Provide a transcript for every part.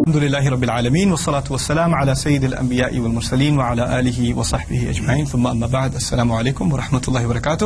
الحمدللہ رب العالمین والصلاة والسلام علی سید الانبیاء والمرسلین وعلی آلہ وصحبہ اجمعین ثم اما بعد السلام علیکم ورحمۃ اللہ وبرکاتہ۔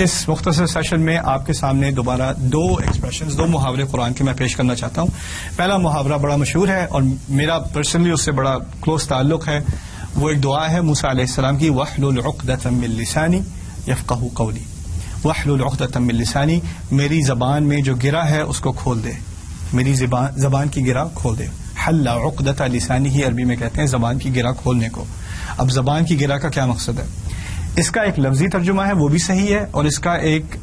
اس مختصر سیشن میں آپ کے سامنے دوبارہ دو محاورے قرآن کے میں پیش کرنا چاہتا ہوں۔ پہلا محاورہ بڑا مشہور ہے اور میرا پرسنلی اس سے بڑا کلوز تعلق ہے۔ وہ ایک دعا ہے موسیٰ علیہ السلام کی، وَاحْلُلْ عُقْدَةً مِّن لِّسَانِي يَفْقَهُ قَوْلِي، وَاحْلُلْ عُقْدَةً مِّن لِّسَانِي، میری زبان میں جو گرہ ہے اس کو کھول دے، میری زبان کی گرہ کھول دے۔ حل عقدۃ لسانی ہی عربی میں کہتے ہیں زبان کی گرہ کھولنے کو۔ اب زبان کی گرہ کا کیا مقصد ہے؟ اس کا ایک لفظی ترجمہ ہے وہ بھی صحیح ہے، اور اس کا ایک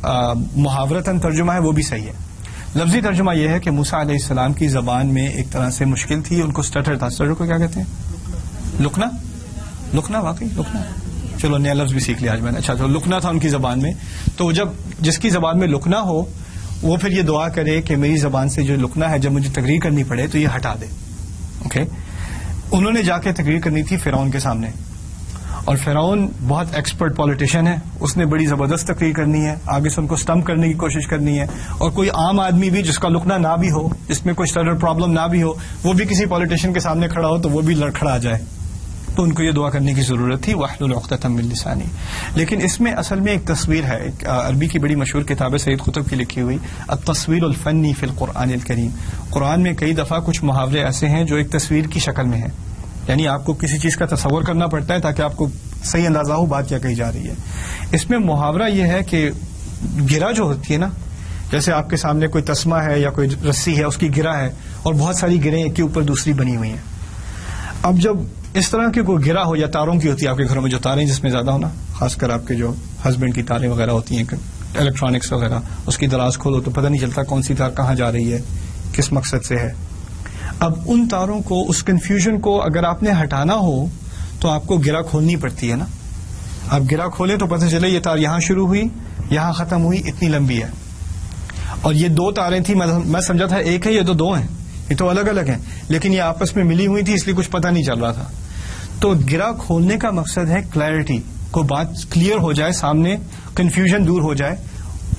محاورتاً ترجمہ ہے وہ بھی صحیح ہے۔ لفظی ترجمہ یہ ہے کہ موسیٰ علیہ السلام کی زبان میں ایک طرح سے مشکل تھی، ان کو سٹٹر تھا۔ سٹٹر کو کیا کہتے ہیں؟ لکنا واقعی لکنا، چلو نیا لفظ بھی سیکھ لیا آج میں نے۔ اچھا تو لکنا تھا ان کی زبان میں، تو جب جس کی زبان میں لکنا ہو وہ پھر یہ دعا کرے کہ میری زبان سے جو لکنا ہے جب مجھے تقریر کرنی پڑے تو یہ ہٹا دے۔ اوکے، انہوں نے جا کے تقریر کرنی تھی فرعون کے سامنے، اور فرعون بہت ایکسپرٹ پولیٹیشین ہے، اس نے بڑی زبردست تقریر کرنی ہے، آگے سے ان کو سٹمپ کرنے کی کوشش کرنی ہے، اور کوئی عام آدمی بھی جس کا لکنا نہ بھی ہو، جس میں کوئی سٹرر پرابلم نہ بھی ہو، وہ بھی کسی پولیٹیشین کے سامنے کھڑا ہو تو وہ بھی لڑکھڑا جائے، تو ان کو یہ دعا کرنے کی ضرورت تھی، وَاحْلُلْ عُقْدَةً مِّن لِّسَانِي۔ لیکن اس میں اصل میں ایک تصویر ہے، ایک عربی کی بڑی مشہور کتاب ہے سید قطب کی لکھی ہوئی التصویر الفنی فی القرآن الکریم۔ قرآن میں کئی دفعہ کچھ محاورے ایسے ہیں جو ایک تصویر کی شکل میں ہیں، یعنی آپ کو کسی چیز کا تصور کرنا پڑتا ہے تاکہ آپ کو صحیح اندازہ ہو بات کیا کہی جا رہی ہے۔ اس میں محاورہ یہ ہے کہ گرہ جو ہوتی ہے نا، جیسے آپ کے سامنے کوئی تسمہ ہے یا کوئی رسی ہے، اس کی گرہ ہے اور بہت ساری گرہیں ایک کے اوپر دوسری بنی ہوئی ہیں۔ اب جب اس طرح کی کوئی گرہ ہو یا تاروں کی ہوتی ہے، آپ کے گھروں میں جو تاریں جس میں زیادہ ہونا، خاص کر آپ کے جو ہسبینڈ کی تاریں وغیرہ ہوتی ہیں، الیکٹرانکس وغیرہ، اس کی دراز کھولو تو پتہ نہیں چلتا کون سی تار کہاں جا رہی ہے، کس مقصد سے ہے۔ اب ان تاروں کو، اس کنفیوژن کو اگر آپ نے ہٹانا ہو تو آپ کو گرہ کھولنی پڑتی ہے نا۔ اب گرہ کھولیں تو پتہ چلے یہ تار یہاں شروع ہوئی، یہاں ختم ہوئی، اتنی لمبی ہے، اور یہ دو تاریں تھیں، میں سمجھا تھا ایک ہے، یہ تو دو ہیں، یہ تو الگ الگ ہیں، لیکن یہ آپس میں ملی ہوئی تھی اس لیے کچھ پتہ نہیں چل رہا تھا۔ تو گرہ کھولنے کا مقصد ہے کلیئرٹی، کو بات کلیئر ہو جائے، سامنے کنفیوژن دور ہو جائے،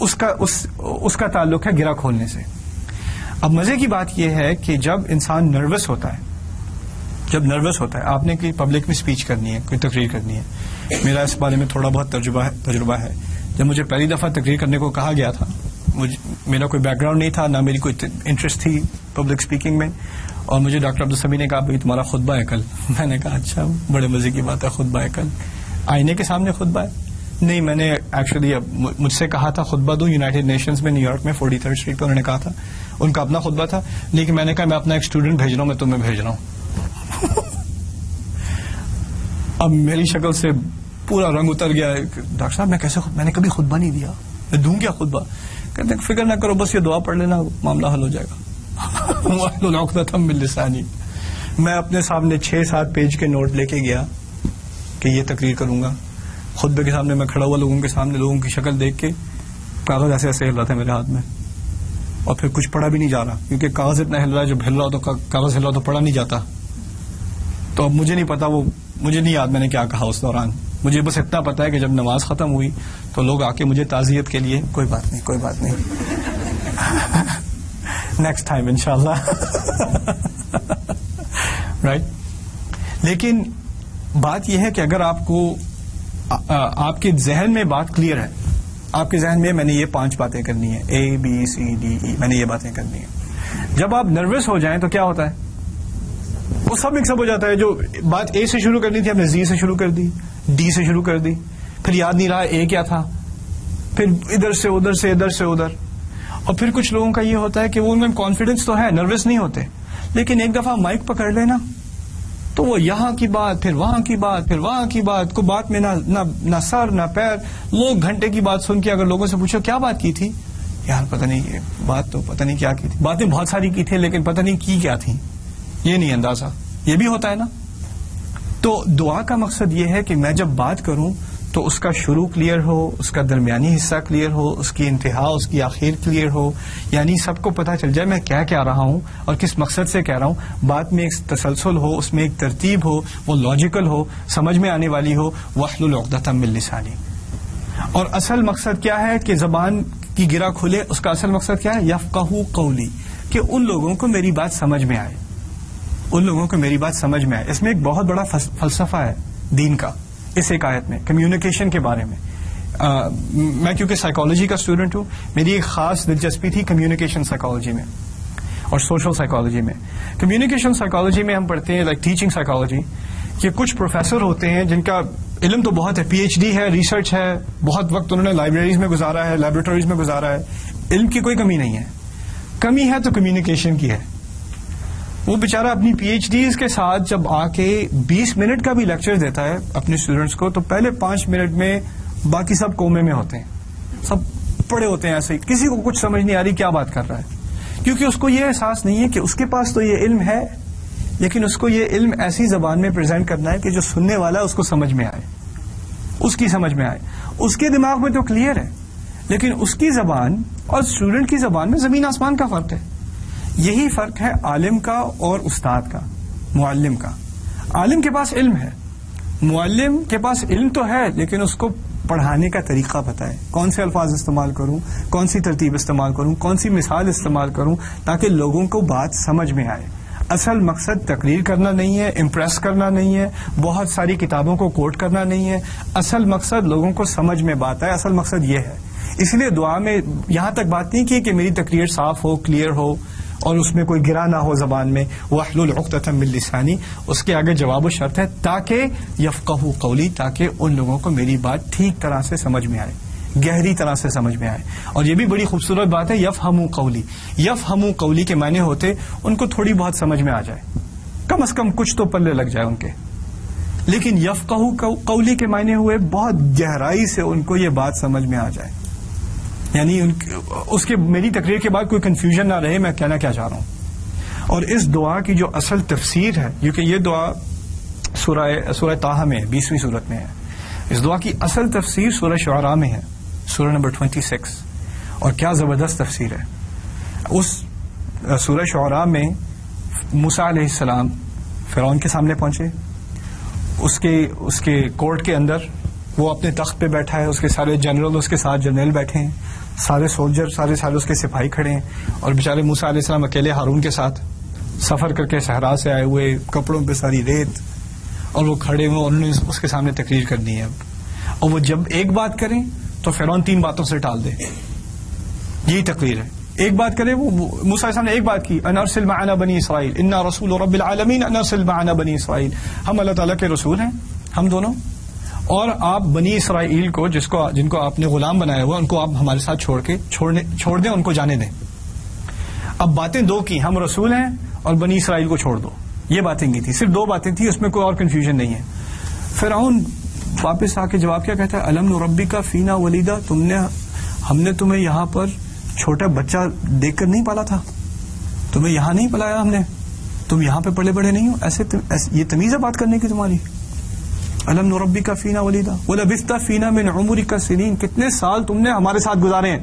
اس کا تعلق ہے گرہ کھولنے سے۔ اب مزے کی بات یہ ہے کہ جب انسان نروس ہوتا ہے، آپ نے کوئی پبلک میں اسپیچ کرنی ہے، کوئی تقریر کرنی ہے، میرا اس بارے میں تھوڑا بہت تجربہ ہے۔ جب مجھے پہلی دفعہ تقریر کرنے کو کہا گیا تھا، میرا کوئی بیک گراؤنڈ نہیں تھا، نہ میری کوئی انٹرسٹ تھی پبلک اسپیکنگ میں، اور مجھے ڈاکٹر عبدالسمی نے کہا بھائی تمہارا خطبہ ہے کل۔ میں نے کہا اچھا، بڑے مزے کی بات ہے، خطبہ ہے کل، آئینے کے سامنے خطبہ ہے؟ نہیں، میں نے ایکچولی مجھ سے کہا تھا خطبہ دوں یونائٹڈ نیشنز میں، نیو یارک میں 43rd اسٹریٹ پہ، انہوں نے کہا تھا، ان کا اپنا خطبہ تھا، لیکن میں نے کہا میں اپنا ایک اسٹوڈنٹ بھیج رہا ہوں، میں تمہیں بھیج رہا ہوں۔ اب میری شکل سے پورا رنگ اتر گیا، ڈاکٹر صاحب میں نے کبھی خطبہ نہیں دیا، میں دوں کیا خطبہ؟ کہتے ہیں فکر نہ کرو، بس یہ دعا پڑھ لینا، معاملہ حل ہو جائے گا۔ وَاحْلُلْ عُقْدَةً مِّن لِّسَانِي۔ میں اپنے سامنے 6-7 پیج کے نوٹ لے کے گیا کہ یہ تقریر کروں گا، خطبے کے سامنے میں کھڑا ہوا، لوگوں کے سامنے، لوگوں کی شکل دیکھ کے کاغذ ایسے ہل رہا تھا میرے ہاتھ میں، اور پھر کچھ پڑھا بھی نہیں جا رہا، کیونکہ کاغذ اتنا ہل رہا ہے، جب ہل رہا ہو تو کاغذ ہل رہا تو پڑھا نہیں جاتا۔ تو اب مجھے نہیں پتا، مجھے نہیں یاد میں نے کیا کہا اس دوران، مجھے بس اتنا پتا ہے کہ جب نماز ختم ہوئی تو لوگ آ کے مجھے تعزیت کے لیے کوئی بات نہیں نیکسٹ ٹائم انشاءاللہ، رائٹ۔ لیکن بات یہ ہے کہ اگر آپ کے ذہن میں بات کلیئر ہے، آپ کے ذہن میں نے یہ 5 باتیں کرنی ہیں، ABCDE، میں نے یہ باتیں کرنی ہیں، جب آپ نروس ہو جائیں تو کیا ہوتا ہے؟ وہ سب مکس اپ ہو جاتا ہے۔ جو بات A سے شروع کرنی تھی ہم نے Z سے شروع کر دی، D سے شروع کر دی، پھر یاد نہیں رہا A کیا تھا، پھر ادھر سے ادھر، اور پھر کچھ لوگوں کا یہ ہوتا ہے کہ وہ ان میں کانفیڈنس تو ہے، نروس نہیں ہوتے، لیکن ایک دفعہ مائک پکڑ لینا تو وہ یہاں کی بات، پھر وہاں کی بات، پھر وہاں کی بات، کو بات میں نہ سر نہ پیر، لوگ گھنٹے کی بات سن کے اگر لوگوں سے پوچھو کیا بات کی تھی، یار پتہ نہیں، بات تو پتہ نہیں کیا کی تھی، باتیں بہت ساری کی تھی لیکن پتہ نہیں کی کیا تھی، یہ نہیں اندازہ، یہ بھی ہوتا ہے نا۔ تو دعا کا مقصد یہ ہے کہ میں جب بات کروں تو اس کا شروع کلیئر ہو، اس کا درمیانی حصہ کلیئر ہو، اس کی انتہا، اس کی آخر کلیئر ہو، یعنی سب کو پتہ چل جائے میں کیا رہا ہوں اور کس مقصد سے کہہ رہا ہوں، بات میں ایک تسلسل ہو، اس میں ایک ترتیب ہو، وہ لاجیکل ہو، سمجھ میں آنے والی ہو۔ وَاحْلُلْ عُقْدَةً مِّن لِّسَانِي۔ اور اصل مقصد کیا ہے کہ زبان کی گرہ کھلے، اس کا اصل مقصد کیا ہے؟ یفقہوا قولی، کہ ان لوگوں کو میری بات سمجھ میں آئے، ان لوگوں کو میری بات سمجھ میں آئے. اس میں ایک بہت بڑا فلسفہ ہے دین کا اس ایک آیت میں، کمیونیکیشن کے بارے میں. میں کیونکہ سائیکالوجی کا اسٹوڈنٹ ہوں، میری ایک خاص دلچسپی تھی کمیونیکیشن سائیکالوجی میں اور سوشل سائیکالوجی میں. کمیونیکیشن سائیکالوجی میں ہم پڑھتے ہیں لائک ٹیچنگ سائیکالوجی کہ کچھ پروفیسر ہوتے ہیں جن کا علم تو بہت ہے، پی ایچ ڈی ہے، ریسرچ ہے، بہت وقت انہوں نے لائبریریز میں گزارا ہے، لیبورٹریز میں گزارا ہے، علم کی کوئی کمی نہیں ہے. کمی ہے تو کمیونیکیشن کی ہے. وہ بیچارہ اپنی پی ایچ ڈیز کے ساتھ جب آ کے 20 منٹ کا بھی لیکچر دیتا ہے اپنے اسٹوڈنٹس کو تو پہلے 5 منٹ میں باقی سب کومے میں ہوتے ہیں، سب پڑے ہوتے ہیں ایسے ہی، کسی کو کچھ سمجھ نہیں آ رہی کیا بات کر رہا ہے، کیونکہ اس کو یہ احساس نہیں ہے کہ اس کے پاس تو یہ علم ہے لیکن اس کو یہ علم ایسی زبان میں پریزنٹ کرنا ہے کہ جو سننے والا ہے اس کو سمجھ میں آئے، اس کی سمجھ میں آئے. اس کے دماغ میں تو کلیئر ہے لیکن اس کی زبان اور اسٹوڈنٹ کی زبان میں زمین آسمان کا فرق ہے. یہی فرق ہے عالم کا اور استاد کا، معلم کا. عالم کے پاس علم ہے، معلم کے پاس علم تو ہے لیکن اس کو پڑھانے کا طریقہ پتہ ہے، کون سے الفاظ استعمال کروں، کون سی ترتیب استعمال کروں، کون سی مثال استعمال کروں تاکہ لوگوں کو بات سمجھ میں آئے. اصل مقصد تقریر کرنا نہیں ہے، امپریس کرنا نہیں ہے، بہت ساری کتابوں کو کوٹ کرنا نہیں ہے. اصل مقصد لوگوں کو سمجھ میں بات آئے، اصل مقصد یہ ہے. اس لیے دعا میں یہاں تک بات نہیں کی کہ میری تقریر صاف ہو، کلیئر ہو اور اس میں کوئی گرا نہ ہو زبان میں. وَاحْلُلْ عُقْدَةً مِّن لِّسَانِي، اس کے آگے جواب و شرط ہے تاکہ یفقہوا قولی، تاکہ ان لوگوں کو میری بات ٹھیک طرح سے سمجھ میں آئے، گہری طرح سے سمجھ میں آئے. اور یہ بھی بڑی خوبصورت بات ہے، یفہموا قولی. یفہموا قولی کے معنی ہوتے ان کو تھوڑی بہت سمجھ میں آ جائے، کم از کم کچھ تو پلے لگ جائے ان کے. لیکن یفقہوا قولی کے معنی ہوئے بہت گہرائی سے ان کو یہ بات سمجھ میں آ جائے، یعنی اس کے میری تقریر کے بعد کوئی کنفیوژن نہ رہے میں کہنا کیا چاہ رہا ہوں. اور اس دعا کی جو اصل تفسیر ہے، کیونکہ یہ دعا سورہ طٰہٰ میں 20ویں سورت میں ہے، اس دعا کی اصل تفسیر سورہ شعراء میں ہے، سورہ نمبر 26. اور کیا زبردست تفسیر ہے. اس سورہ شعراء میں موسیٰ علیہ السلام فرعون کے سامنے پہنچے، اس کے کورٹ کے اندر وہ اپنے تخت پہ بیٹھا ہے، اس کے سارے جنرل اس کے ساتھ جنرل بیٹھے ہیں، سارے سولجر سارے اس کے سپاہی کھڑے ہیں، اور بیچارے موسیٰ علیہ السلام اکیلے ہارون کے ساتھ سفر کر کے صحرا سے آئے ہوئے، کپڑوں پہ ساری ریت، اور وہ کھڑے ہوئے اور انہوں نے اس کے سامنے تقریر کرنی ہے. اور وہ جب ایک بات کریں تو فرعون 3 باتوں سے ٹال دے. یہی تقریر ہے. ایک بات کرے، وہ موسیٰ علیہ السلام نے ایک بات کی، ان ارسل معنا بنی اسرائیل انا رسول رب العالمین ان ارسل معنا بنی اسرائیل، ہم اللہ تعالیٰ کے رسول ہیں ہم دونوں، اور آپ بنی اسرائیل کو جن کو آپ نے غلام بنایا ہوا ان کو آپ ہمارے ساتھ چھوڑ دیں، ان کو جانے دیں. اب باتیں 2 کی، ہم رسول ہیں اور بنی اسرائیل کو چھوڑ دو، یہ باتیں کی تھی، صرف 2 باتیں تھی، اس میں کوئی اور کنفیوژن نہیں ہے. فرعون واپس آ کے جواب کیا کہتا ہے، الم نربک فینا ولیدا، ہم نے تمہیں یہاں پر چھوٹا بچہ دیکھ کر نہیں پالا تھا، تمہیں یہاں نہیں پلایا ہم نے، تم یہاں پہ پڑے بڑے نہیں ہو، ایسے یہ تمیز ہے بات کرنے کی تمہاری. الم نربک فینا ولیدا ولبثت فینا من عمرک سنین، کتنے سال تم نے ہمارے ساتھ گزارے ہیں.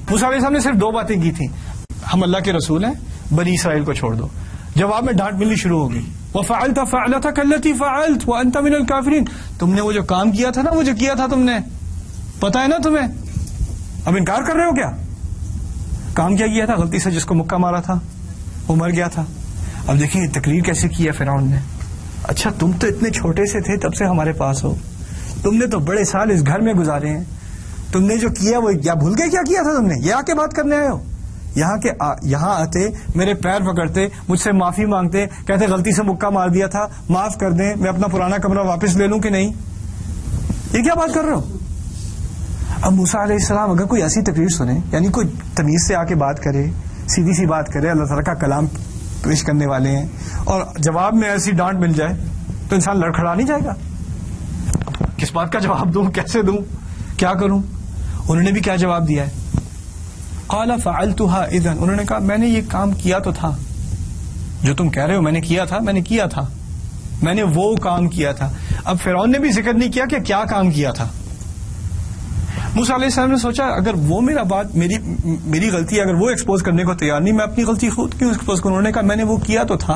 موسیٰ علیہ السلام نے صرف 2 باتیں کی تھیں، ہم اللہ کے رسول ہیں، بنی اسرائیل کو چھوڑ دو. جواب میں ڈانٹ ملنی شروع ہوگی، وفعلت فعلتك التي فعلت وانت من الكافرين، تم نے وہ جو کام کیا تھا نا، وہ جو کیا تھا تم نے، پتا ہے نا تمہیں، اب انکار کر رہے ہو کیا؟ کام کیا کیا تھا؟ غلطی سے جس کو مکہ مارا تھا وہ مر گیا تھا. اب دیکھیں تقریر کیسے کی ہے فرعون نے. اچھا تم تو اتنے چھوٹے سے تھے تب سے ہمارے پاس ہو، تم نے تو بڑے سال اس گھر میں گزارے ہیں، تم نے جو کیا وہ کیا بھول گئے کیا کیا تھا تم نے؟ یہ آ کے بات کرنے آئے ہو؟ یہاں آتے میرے پیر پکڑتے، مجھ سے معافی مانگتے، کہتے غلطی سے مکہ مار دیا تھا، معاف کر دیں، میں اپنا پرانا کمرہ واپس لے لوں کہ نہیں؟ یہ کیا بات کر رہے ہو؟ اب موسیٰ علیہ السلام اگر کوئی ایسی تقریر سنے، یعنی کوئی تمیز سے آ کے بات کرے، سیدھی سی بات کرے، اللہ تعالیٰ کا کلام پیش کرنے والے ہیں، اور جواب میں ایسی ڈانٹ مل جائے تو انسان لڑکھڑا نہیں جائے گا. کس بات کا جواب دوں، کیسے دوں، کیا کروں؟ انہوں نے بھی کیا جواب دیا ہے، قال فعلتها اذا، انہوں نے کہا میں نے یہ کام کیا تو تھا، جو تم کہہ رہے ہو میں نے کیا تھا، میں نے وہ کام کیا تھا. اب فرعون نے بھی ذکر نہیں کیا کہ کیا کام کیا تھا. موسیٰ علیہ السلام نے سوچا اگر وہ میری غلطی اگر وہ ایکسپوز کرنے کو تیار نہیں، میں اپنی غلطی خود کیوں ایکسپوز کروں؟ انہوں نے کہا میں نے وہ کیا تو تھا.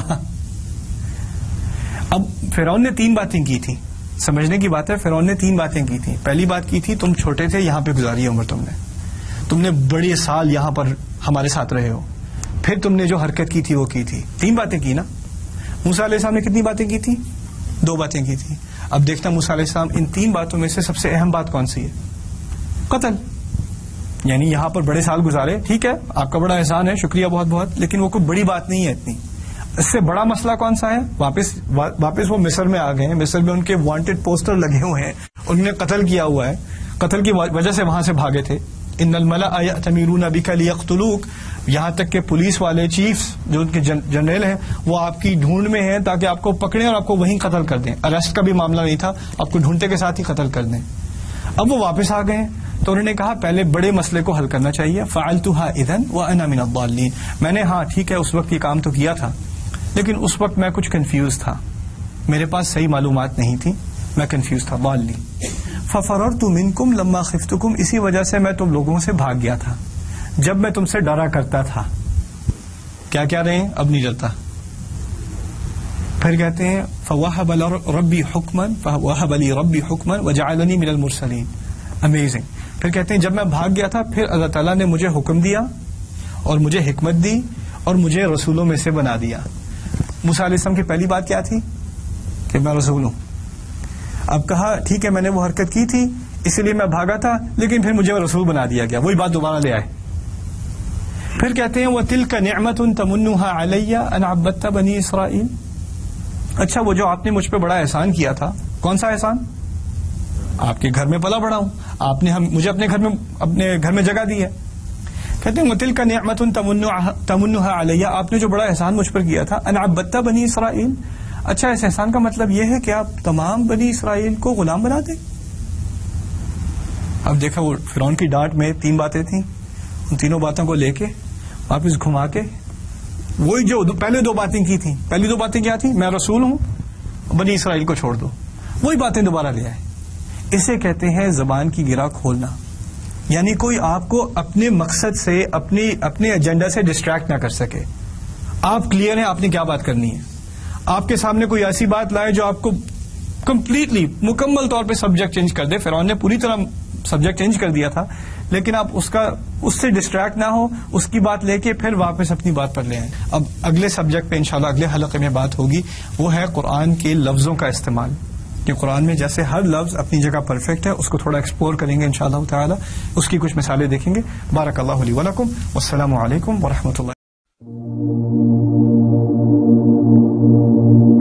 اب فرعون نے 3 باتیں کی تھیں، سمجھنے کی بات ہے، فرعون نے 3 باتیں کی تھیں. پہلی بات کی تھی تم چھوٹے تھے، یہاں پہ گزاری عمر تم نے بڑے سال یہاں پر ہمارے ساتھ رہے ہو. پھر تم نے جو حرکت کی تھی وہ کی تھی. 3 باتیں کی نا. موسیٰ علیہ السلام نے کتنی باتیں کی تھی؟ 2 باتیں کی تھی. اب دیکھتا موسیٰ علیہ السلام ان 3 باتوں میں سے سب سے اہم بات کون سی ہے؟ قتل. یعنی یہاں پر بڑے سال گزارے، ٹھیک ہے آپ کا بڑا احسان ہے، شکریہ بہت بہت، لیکن وہ کوئی بڑی بات نہیں ہے اتنی. اس سے بڑا مسئلہ کون سا ہے؟ واپس وہ مصر میں آ گئے ہیں. مصر میں ان کے وانٹڈ پوسٹر لگے ہوئے ہیں، انہوں نے قتل کیا ہوا ہے، قتل کی وجہ سے وہاں سے بھاگے تھے. ان الملأ یأتمرون بک لیقتلوک، یہاں تک کہ پولیس والے چیفز جو ان کے جنرل ہیں وہ آپ کی ڈھونڈ میں ہیں تاکہ آپ کو پکڑیں اور آپ کو وہیں قتل کر دیں. اریسٹ کا بھی معاملہ نہیں تھا، آپ کو ڈھونڈتے کے ساتھ ہی قتل کر دیں. اب وہ واپس آ گئے تو انہوں نے کہا پہلے بڑے مسئلے کو حل کرنا چاہیے. فعلتها اذا وانا من الضالین، میں نے ہاں ٹھیک ہے اس وقت یہ کام تو کیا تھا، لیکن اس وقت میں کچھ کنفیوز تھا، میرے پاس صحیح معلومات نہیں تھی، میں کنفیوز تھا. ضالین. ففررت منکم لما خفتکم، اسی وجہ سے میں تم لوگوں سے بھاگ گیا تھا جب میں تم سے ڈرا کرتا تھا. کیا رہے ہیں؟ اب نہیں ڈرتا. پھر کہتے ہیں فوہب ربی حکما وجعلنی من المرسلین. امیزنگ. پھر کہتے ہیں جب میں بھاگ گیا تھا پھر اللہ تعالیٰ نے مجھے حکم دیا اور مجھے حکمت دی اور مجھے رسولوں میں سے بنا دیا. موسیٰ علیہ السلام کی پہلی بات کیا تھی؟ کہ میں رسول ہوں. اب کہا ٹھیک ہے میں نے وہ حرکت کی تھی اسی لیے میں بھاگا تھا، لیکن پھر مجھے رسول بنا دیا گیا. وہی بات دوبارہ لے آئے. پھر کہتے ہیں وَتِلْكَ نِعْمَةٌ تَمُنُّهَا عَلَيَّ أَنْ عَبَّدْتَ بَنِي إِسْرَائِيلَ. اچھا وہ جو آپ نے مجھ پہ بڑا احسان کیا تھا، کون سا احسان؟ آپ کے گھر میں پلا بڑا ہوں، آپ نے مجھے اپنے گھر میں جگہ دی ہے. کہتے ہیں وَتِلْكَ نِعْمَةٌ تَمُنُّهَا عَلَيَّ، آپ نے جو بڑا احسان مجھ پر کیا تھا. أَنْ عَبَّدْتَ بَنِي إِسْرَائِيلَ. اچھا اس احسان کا مطلب یہ ہے کہ آپ تمام بنی اسرائیل کو غلام بنا دیں. اب دیکھا وہ فرعون کی ڈانٹ میں 3 باتیں تھیں، ان تینوں باتوں کو لے کے واپس گھما کے وہی جو پہلے 2 باتیں کی تھیں، پہلی 2 باتیں کیا تھیں؟ میں رسول ہوں، بنی اسرائیل کو چھوڑ دو. وہی باتیں دوبارہ لے آئے. اسے کہتے ہیں زبان کی گرہ کھولنا. یعنی کوئی آپ کو اپنے مقصد سے اپنے ایجنڈا سے ڈسٹریکٹ نہ کر سکے. آپ کلیئر ہیں آپ نے کیا بات کرنی ہے. آپ کے سامنے کوئی ایسی بات لائے جو آپ کو کمپلیٹلی مکمل طور پہ سبجیکٹ چینج کر دے. فرعون نے پوری طرح سبجیکٹ چینج کر دیا تھا، لیکن آپ اس سے ڈسٹریکٹ نہ ہو، اس کی بات لے کے پھر واپس اپنی بات پر لے آئیں. اب اگلے سبجیکٹ پہ انشاءاللہ اگلے حلقے میں بات ہوگی، وہ ہے قرآن کے لفظوں کا استعمال. کہ قرآن میں جیسے ہر لفظ اپنی جگہ پرفیکٹ ہے، اس کو تھوڑا ایکسپلور کریں گے انشاءاللہ تعالی، اس کی کچھ مثالیں دیکھیں گے. بارک اللہ لی ولکم، والسلام علیکم ورحمۃ اللہ.